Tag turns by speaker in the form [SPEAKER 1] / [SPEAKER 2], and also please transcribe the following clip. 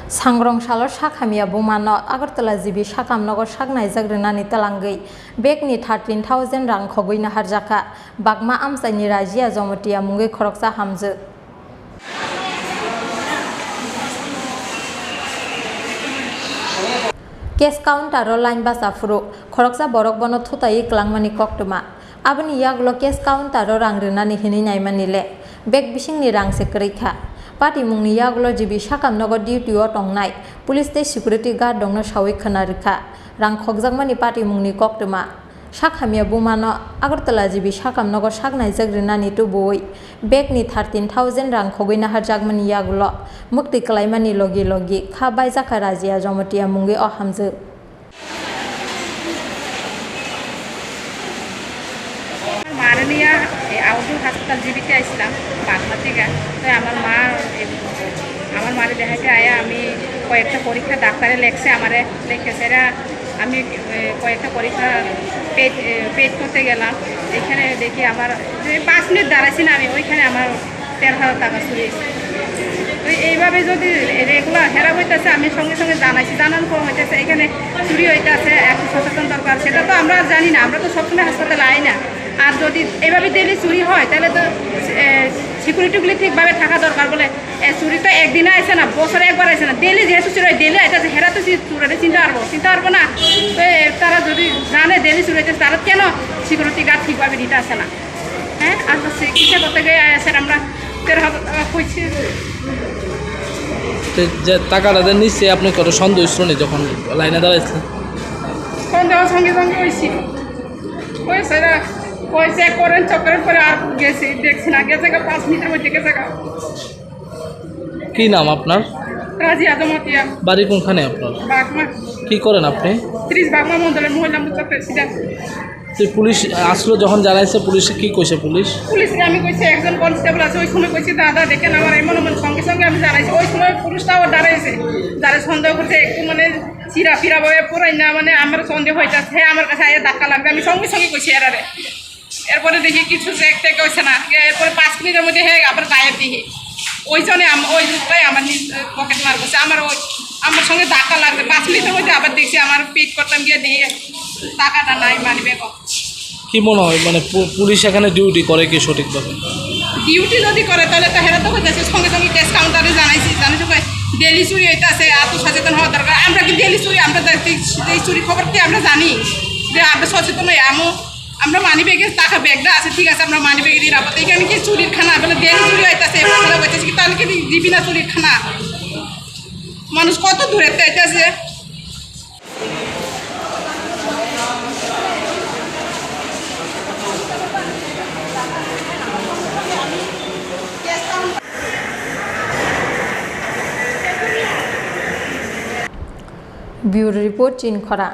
[SPEAKER 1] सांग्रंशाल साखामिया बुमानो आगरतला जिबि साकामनगर सागनाय जाग्रोनानै तालांगै बेगनि 13,000 रां खगैनो हारजाखा बागमा आमसाइनि राजिया जमतिया मुंगै खरकसा हामजो case काउंटारो line बासा फुरु खरकसा बरक बनो थुतायै क्लांमानि कक्टमा आबनि यागलो केस काउंटारो रां रिनानै हिनि नायमानिले बेग बिसिंनि रां सेकरैखा पार्टी मुंनि यागलो जिबि साकामनगर डिउटियाव टंनाय पुलिस ते सिकिउरिटी गार्ड दंनो सावै खोनारिखा रां खगजागमानि पार्टी मुंनि कक्टमा साखामिया बुमानो आगरतला जिबि साकामनगर सागनाय जाग्रिनानै तुबुयै बेगनि 13,000 रां खगैनो हारजागमानि यागलो मुक्ति कलायमानि लगी लगी खाबाय जाखा राजिया जमतिया मुंगै अहामजो
[SPEAKER 2] माननीय आउटडोर हासपाताल जीवित आइছিলাম বাগমা থেকে তাই আমার মারে দেখাইতে আয়া আমি কয়েকটা পরীক্ষা ডাক্তারে লেখছে আমারে লিখেছে আমি কয়েকটা পরীক্ষা পেড করতে গেলাম এখানে দেখি আমার 5 মিনিট দাঁড়াইছি না আমি ওইখানে আমার 13,000 টাকা চুরি তো এইভাবে যদি রেগুলার হেরা হইতেছে আমি সঙ্গে সঙ্গে জানাইছি জানানোর পর হইতেছে এখানে চুরি হইতেছে একটু সচেতন দরকার সেটা তো আমরা জানি না আমরা তো সবসময় হাসপাতালে আই না আর যদি এইভাবে ডেলি চুরি হয় তাহলে তো সিকিউরিটিগুলি ঠিকভাবে থাকা দরকার বলে চুরি তো একদিনে আসে না বছরে একবার আসে না ডেলি যেহেতু চুরি হয় ডেলি আইতেছে হেরা তো চুরি চিনতে পারবো না তো তারা যদি জানে ডেলি চুরি হইতেছে তারা কেন সিকিউরিটি গার্ড ঠিকভাবে দিতে আসে না হ্যাঁ আর চিকিৎসা করতে গিয়ে আসেন আমরা 13,000 টাকা খুঁজছি
[SPEAKER 3] যে টাকাটা দেন নিচ্ছে আপনি কত সন্দেহ শুনে যখন লাইনে দাঁড়াইছিলেন
[SPEAKER 2] সন্দেহ সঙ্গে সঙ্গে হয়েছে চেক করেন চক্করের পরে আর গেছি দেখছি না গেছে 5 মিনিটের মধ্যে গেছে
[SPEAKER 3] কি নাম আপনার?
[SPEAKER 2] রাজিয়া জমতিয়া।
[SPEAKER 3] বাড়ি কোনখানে আপনার?
[SPEAKER 2] বাগমা।
[SPEAKER 3] কি করেন আপনি?
[SPEAKER 2] 30 বাগমা মন্ডলের মহিলা মোর্চা প্রেসিডেন্ট।
[SPEAKER 3] তো পুলিশ আসলো যখন জানাইছে পুলিশে কি কইছে
[SPEAKER 2] পুলিশকে আমি কইছি একজন কনস্টেবল আছে ওই সময় কইছি দাদা দেখেন আমার এমন সঙ্গে সঙ্গে আমি জানাইছি ওই সময় পুলিশটাও দাঁড়াইছে যারা সন্দেহ করছে একটু চিরা ফিরা ভাবে পুরাই না আমার সন্দেহ হইতেছে হ্যাঁ আমার কাছে আগে ধাক্কা লাগবে আমি সঙ্গে সঙ্গে কইছি এরারে এরপরে দেখি কিছু চেক টেক হয়েছে না এরপরে 5 মিনিটের মধ্যে হ্যাঁ আবার গায়েব দেখি ওই জন্য ওই লোকটাই আমার পকেট মার করছে আমার সঙ্গে ধাক্কা লাগবে 5 মিনিটের মধ্যে আবার দেখছি আমার পিক করতাম গিয়ে দেখি টাকাটা নাই মানিবে
[SPEAKER 3] কি মনে হয় পুলিশ এখানে ডিউটি করে কি সঠিকভাবে
[SPEAKER 2] ডিউটি যদি করে তাহলে তো হেরা তো হইতেছে সঙ্গে সঙ্গে কেস কাউন্টারে জানাইছি ডেলি চুরি হইতেছে এত সচেতন হওয়া দরকার আমরা কি ডেলি চুরি আমরা এই চুরি খবর কি আমরা জানি যে আমরা সচেতন হই আমরা মানি ব্যাগে টাকা ব্যাগটা আছে ঠিক আছে আমরা মানি ব্যাগে নিরাপদ এখানে কি চুরির খানা বলে ডেলি চুরি হইতেছে হইতেছে কি তাহলে কি দিবি না চুরির খানা মানুষ কত দূরে হইতেছে
[SPEAKER 1] ब्यूरो रिपोर्ट चिनखरा।